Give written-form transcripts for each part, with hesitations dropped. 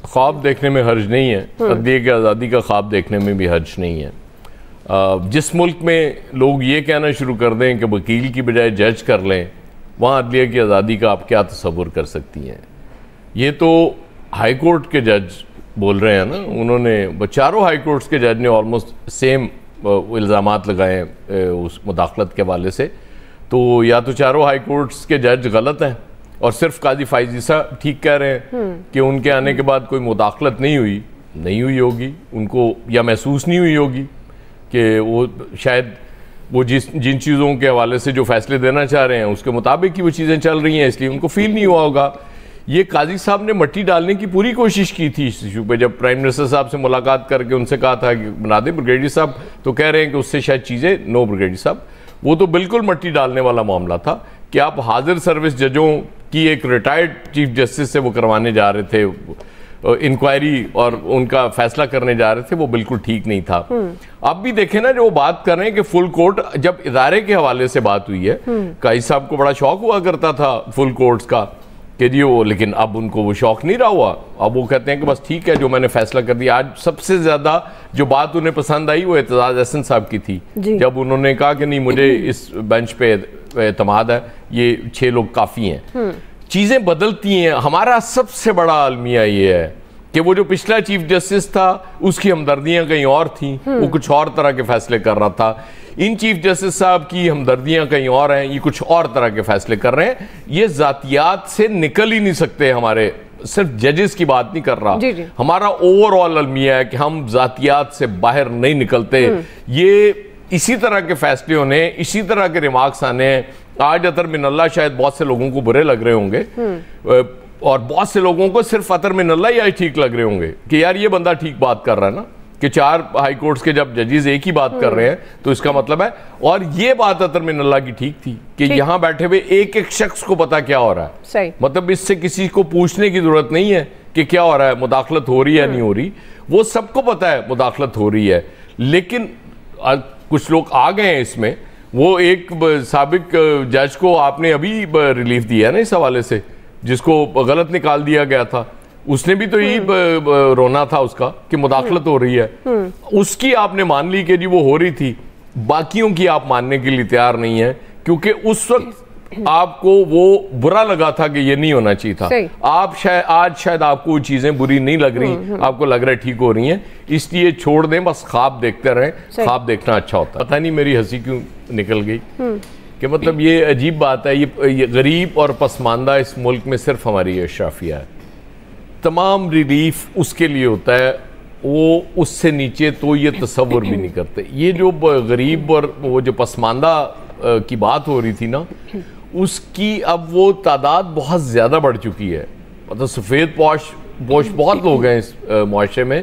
خواب دیکھنے میں حرج نہیں ہے، عدلیہ کی آزادی کا خواب دیکھنے میں بھی حرج نہیں ہے۔ جس ملک میں لوگ یہ کہنا شروع کر دیں کہ وکیل کی بجائے جج کر لیں، وہاں عدلیہ کی آزادی کا آپ کیا تصور کر سکتی ہیں؟ یہ تو ہائی کورٹ کے جج بول رہے ہیں نا، انہوں نے چاروں ہائی کورٹس کے جج نے آلموسٹ سیم الزامات لگائے ہیں اس مداخلت کے حوالے سے، تو یا تو چاروں ہائی کورٹس کے جج غلط ہیں اور صرف قاضی فائز عیسیٰ ٹھیک کہہ رہے ہیں کہ ان کے آنے کے بعد کوئی مداخلت نہیں ہوئی ہوگی، ان کو یا محسوس نہیں ہوئی ہوگی کہ وہ شاید وہ جن چیزوں کے حوالے سے جو فیصلے دینا چاہ رہے ہیں اس کے مطابق ہی وہ چیزیں چل رہی ہیں، اس لیے ان کو فیل نہیں ہوا ہوگا۔ یہ قاضی صاحب نے مٹی ڈالنے کی پوری کوشش کی تھی اس ایشو پہ، جب پرائم منسٹر صاحب سے ملاقات کر کے ان سے کہا تھا کہ بنا دیں بریگیڈیئر صاحب، تو کہہ رہے ہیں کہ اس سے شاید چیزیں نو بریگیڈیئر صاحب، وہ تو بالکل مٹی ڈالنے والا معاملہ تھا کہ آپ حاضر سروس ججوں کی ایک ریٹائرڈ چیف جسٹس سے وہ کروانے جا رہے تھے انکوائری اور ان کا فیصلہ کرنے جا رہے تھے، وہ بالکل ٹھیک نہیں تھا۔ اب بھی دیکھیں نا، جو بات کر رہے ہیں کہ فل کورٹ، جب ادارے کے حوالے سے بات ہوئی ہے، قاضی صاحب کو بڑا شوق ہوا کرتا تھا فل کورٹس کا کہ جی وہ، لیکن اب ان کو وہ شوق نہیں رہا ہوا، اب وہ کہتے ہیں کہ بس ٹھیک ہے جو میں نے فیصلہ کر دیا۔ آج سب سے زیادہ جو بات انہیں پسند آئی وہ اعتزاز احسن صاحب کی تھی، جب انہوں نے کہا کہ نہیں مجھے اس بینچ پہ اعتماد ہے، یہ 6 لوگ کافی ہیں۔ چیزیں بدلتی ہیں، ہمارا سب سے بڑا المیہ یہ ہے کہ وہ جو پچھلا چیف جسٹس تھا اس کی ہمدردیاں کہیں اور تھیں، وہ کچھ اور طرح کے فیصلے کر رہا تھا، ان چیف جسٹس صاحب کی ہمدردیاں کہیں اور ہیں، یہ کچھ اور طرح کے فیصلے کر رہے ہیں۔ یہ ذاتیات سے نکل ہی نہیں سکتے، ہمارے صرف ججز کی بات نہیں کر رہا، ہمارا اوور آل المیہ ہے کہ ہم ذاتیات سے باہر نہیں نکلتے۔ یہ اسی طرح کے فیصلے ہونے، اسی طرح کے ریمارکس آنے ہیں۔ آج عطر من اللہ شاید بہت سے لوگوں کو برے لگ رہے ہوں گے، اور بہت سے لوگوں کو صرف عطر من اللہ ہی ٹھیک لگ رہے ہوں گے کہ یار یہ بندہ ٹھیک بات کر رہا ہے نا، کہ 4 ہائی کورٹس کے جب ججز ایک ہی بات کر رہے ہیں تو اس کا مطلب ہے، اور یہ بات عطر من اللہ کی ٹھیک تھی کہ یہاں بیٹھے ہوئے ایک ایک شخص کو پتا کیا ہو رہا ہے، مطلب اس سے کسی کو پوچھنے کی ضرورت نہیں ہے کہ کیا ہو رہا ہے، مداخلت ہو رہی ہے نہیں ہو رہی، وہ سب کو پتا ہے مداخلت ہو رہی ہے۔ لیکن کچھ لوگ آ گئے ہیں اس میں، وہ ایک سابق جج کو آپ نے ابھی ریلیف دیا ہے نا اس حوالے سے، جس کو غلط نکال دیا گیا تھا، اس نے بھی تو یہی رونا تھا اس کا کہ مداخلت ہو رہی ہے، اس کی آپ نے مان لی کہ جی وہ ہو رہی تھی، باقیوں کی آپ ماننے کے لیے تیار نہیں ہیں، کیونکہ اس وقت آپ کو وہ برا لگا تھا کہ یہ نہیں ہونا چاہیے تھا۔ آپ آج شاید آپ کو وہ چیزیں بری نہیں لگ رہی، آپ کو لگ رہا ہے ٹھیک ہو رہی ہیں، اس لیے چھوڑ دیں، بس خواب دیکھتے رہیں، خواب دیکھنا اچھا ہوتا ہے۔ پتہ نہیں میری ہنسی کیوں نکل گئی کہ مطلب یہ عجیب بات ہے، یہ غریب اور پسماندہ اس ملک میں صرف ہماری اشرافیہ ہے، تمام ریلیف اس کے لیے ہوتا ہے، وہ اس سے نیچے تو یہ تصور بھی نہیں کرتے۔ یہ جو غریب اور وہ جو پسماندہ کی بات ہو رہی تھی نا، اس کی اب وہ تعداد بہت زیادہ بڑھ چکی ہے، مطلب سفید پوش بہت لوگ ہیں اس معاشرے میں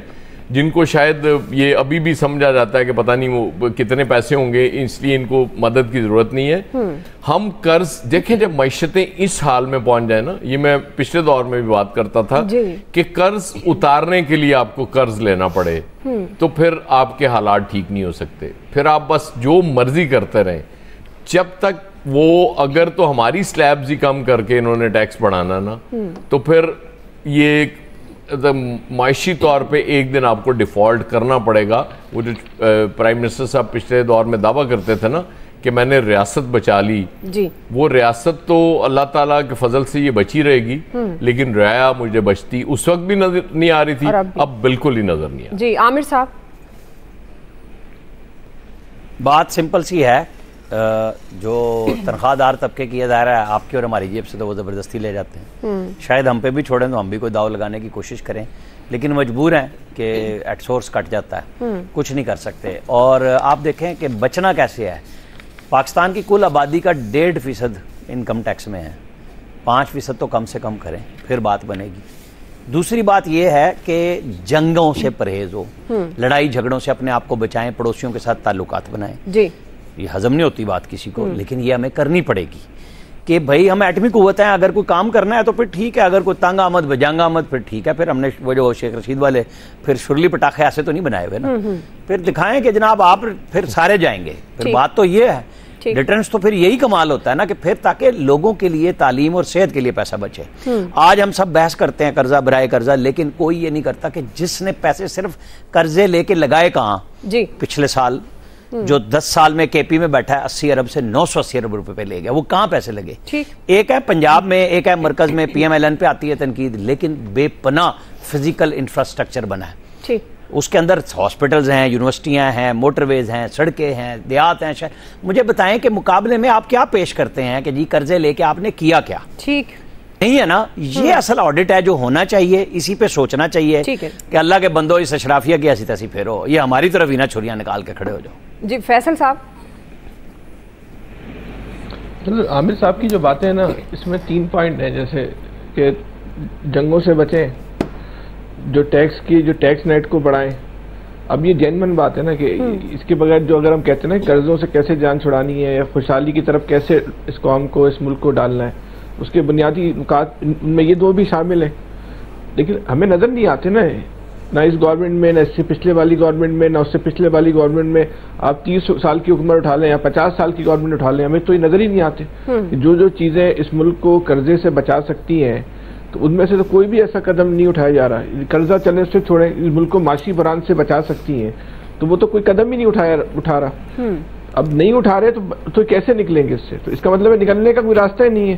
جن کو شاید یہ ابھی بھی سمجھا جاتا ہے کہ پتہ نہیں وہ کتنے پیسے ہوں گے، اس لیے ان کو مدد کی ضرورت نہیں ہے۔ ہم قرض دیکھیں، جب معیشتیں اس حال میں پہنچ جائیں نا، یہ میں پچھلے دور میں بھی بات کرتا تھا کہ قرض اتارنے کے لیے آپ کو قرض لینا پڑے تو پھر آپ کے حالات ٹھیک نہیں ہو سکتے، پھر آپ بس جو مرضی کرتے رہیں، جب تک وہ اگر تو ہماری سلیبز ہی کم کر کے انہوں نے ٹیکس بڑھانا نا، تو پھر یہ معاشی طور پہ ایک دن آپ کو ڈیفالٹ کرنا پڑے گا۔ وہ جو پرائم منسٹر صاحب پچھلے دور میں دعویٰ کرتے تھے نا کہ میں نے ریاست بچا لی، وہ ریاست تو اللہ تعالیٰ کے فضل سے یہ بچی رہے گی، لیکن رعایا مجھے بچتی اس وقت بھی نظر نہیں آ رہی تھی، اب بالکل ہی نظر نہیں آ رہی۔ جی عامر صاحب، بات سمپل سی ہے، جو تنخواہ دار طبقے کی یہ ظاہر ہے آپ کی اور ہماری جیب سے تو وہ زبردستی لے جاتے ہیں، شاید ہم پہ بھی چھوڑیں تو ہم بھی کوئی داؤ لگانے کی کوشش کریں، لیکن مجبور ہیں کہ ایٹ سورس کٹ جاتا ہے، کچھ نہیں کر سکتے۔ اور آپ دیکھیں کہ بچنا کیسے ہے، پاکستان کی کل آبادی کا 1.5% انکم ٹیکس میں ہے، 5% تو کم سے کم کریں پھر بات بنے گی۔ دوسری بات یہ ہے کہ جنگوں سے پرہیز ہو، لڑائی جھگڑوں سے اپنے آپ کو بچائیں، پڑوسیوں کے ساتھ تعلقات بنائیں۔ یہ ہضم نہیں ہوتی بات کسی کو، لیکن یہ ہمیں کرنی پڑے گی کہ بھائی ہم ایٹمی قوت ہیں، اگر کوئی کام کرنا ہے تو پھر ٹھیک ہے، اگر کوئی تنگ آمد بجنگ آمد پھر ٹھیک ہے، پھر ہم نے وہ جو شیخ رشید والے پھر شرلی پٹاخے ایسے تو نہیں بنائے ہوئے نا، پھر دکھائیں کہ جناب آپ پھر سارے جائیں گے، پھر بات تو یہ ہے۔ ریٹرنز تو پھر یہی کمال ہوتا ہے نا کہ پھر تاکہ لوگوں کے لیے تعلیم اور صحت کے لیے پیسہ بچے. آج ہم سب بحث کرتے ہیں قرضہ برائے قرضہ، لیکن کوئی یہ نہیں کرتا کہ جس نے پیسے صرف قرضے لے کے لگائے کہاں. پچھلے سال جو 10 سال میں کے پی میں بیٹھا ہے 80 ارب سے 980 ارب روپے پہ لے گیا، وہ کہاں پیسے لگے؟ ایک ہے پنجاب میں، ایک ہے مرکز میں، پی ایم ایل این پہ آتی ہے تنقید، لیکن بے پناہ فزیکل انفراسٹرکچر بنا ہے. اس کے اندر ہاسپٹلز ہیں، یونیورسٹیاں ہیں، موٹر ویز ہیں، سڑکیں ہیں، دیہات ہیں. مجھے بتائیں کہ مقابلے میں آپ کیا پیش کرتے ہیں کہ جی قرضے لے کے آپ نے کیا کیا؟ ٹھیک نہیں ہے نا. یہ اصل آڈٹ ہے جو ہونا چاہیے، اسی پہ سوچنا چاہیے کہ اللہ کے بندو اس اشرافیہ کی ایسی تیسی پھیرو، یہ ہماری طرف ہی نہ چھریاں نکال کے کھڑے ہو جاؤ. جی فیصل صاحب. عامر صاحب کی جو باتیں ہیں نا، اس میں 3 پوائنٹ ہیں، جیسے کہ جنگوں سے بچیں، جو ٹیکس نیٹ کو بڑھائیں. اب یہ جینمن بات ہے نا کہ اس کے بغیر جو اگر ہم کہتے ہیں نا قرضوں سے کیسے جان چھڑانی ہے یا خوشحالی کی طرف کیسے اس قوم کو، اس ملک کو ڈالنا ہے، اس کے بنیادی نکات میں یہ 2 بھی شامل ہیں. لیکن ہمیں نظر نہیں آتے نا، نہ اس گورنمنٹ میں، نہ اس سے پچھلے والی گورنمنٹ میں، نہ اس سے پچھلے والی گورنمنٹ میں. آپ 30 سال کی حکومت اٹھا لیں یا 50 سال کی گورنمنٹ اٹھا لیں، ہمیں تو یہ نظر ہی نہیں آتے. جو چیزیں اس ملک کو قرضے سے بچا سکتی ہیں تو ان میں سے تو کوئی بھی ایسا قدم نہیں اٹھایا جا رہا. قرضہ چلنے سے چھوڑیں، اس ملک کو معاشی بحران سے بچا سکتی ہیں تو وہ تو کوئی قدم ہی نہیں اٹھا رہا. اب نہیں اٹھا رہے تو کیسے نکلیں گے اس سے؟ تو اس کا مطلب ہے نکلنے کا کوئی راستہ ہی نہیں ہے،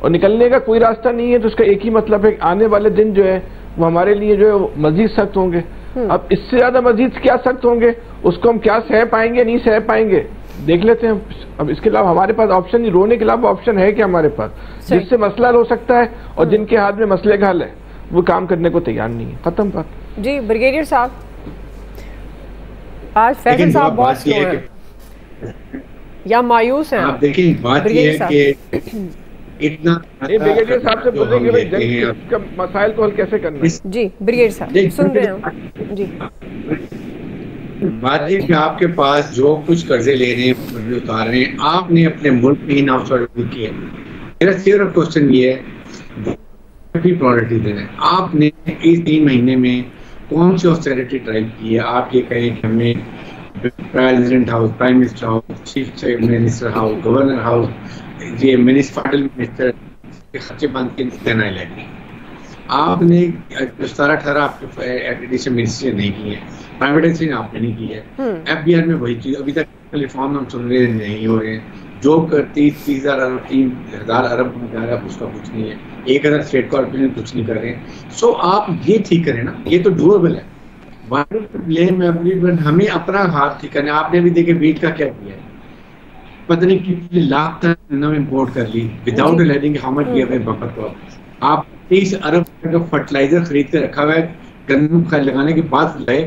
اور نکلنے کا کوئی راستہ نہیں ہے تو اس کا ایک ہی مطلب ہے کہ آنے والے دن جو ہے وہ ہمارے لیے جو ہے مزید سخت ہوں گے. اب اس سے زیادہ مزید کیا سخت ہوں گے، اس کو ہم کیا سہ پائیں گے، نہیں سہ پائیں گے، دیکھ لیتے ہیں. اب اس کے علاوہ ہمارے پاس آپشن نہیں، رونے کے علاوہ آپشن ہے کہ ہمارے پاس جس سے مسئلہ حل ہو سکتا ہے، اور جن کے ہاتھ میں مسئلے کا حل ہے وہ کام کرنے کو تیار نہیں ہے. ختم بات. جی بریگیڈیئر صاحب. آج فیصل صاحب بہت سلو ہیں یا مایوس ہیں. آپ دیکھیں بات یہ ہے کہ اتنا بریگیڈیئر صاحب سے بولیں گے بھائی جنگ کا مسائل کو حل کیسے کرنا ہے. جی بریگیڈیئر صاحب سن رہے ہیں. جی بات یہ کہ آپ کے پاس جو کچھ قرضے لے رہے ہیں، اتار رہے ہیں، آپ نے اپنے ملک میں ہی نافذ کی ہے. میرا صرف کوشچن یہ ہے پرائرٹی دینا ہے. آپ نے اس 3 مہینے میں کون سی آسٹیرٹی ڈرائیو کی ہے؟ آپ یہ کہیں کہ ہمیں president house, prime minister house, chief minister house, governor house, یہ فیڈرل منسٹر کے خرچے بند کے دینا ہے. آپ نے 17-18 آپ کے ایکٹیویٹیز منسٹری نہیں کی ہے، پرائیویٹائزیشن آپ نے نہیں کی ہے. ایف بی آر میں وہی چیز ابھی تک ریفارم ہم سن رہے نہیں ہو رہے ہیں. جو 30,000 ارب 3,000 ارب میں جا رہا ہے اس کا کچھ نہیں ہے. 1,000 اسٹیٹ کارپوریشن کچھ نہیں کر رہے ہیں. سو آپ یہ ٹھیک کریں نا، یہ تو ڈویبل ہے. ہمیں اپنا ہاتھ ٹھیک کرنا. آپ نے بھی دیکھے ویٹ کا کیا کیا ہے، پتہ نہیں کتنے لاکھ ٹن امپورٹ کر لی وداؤٹ لیڈنگ ہاؤ مچ گیا ہے بفر کو. آپ 30 ارب کا فرٹیلائزر خرید کے رکھا ہوا ہے، گندم لگانے کے بعد لائے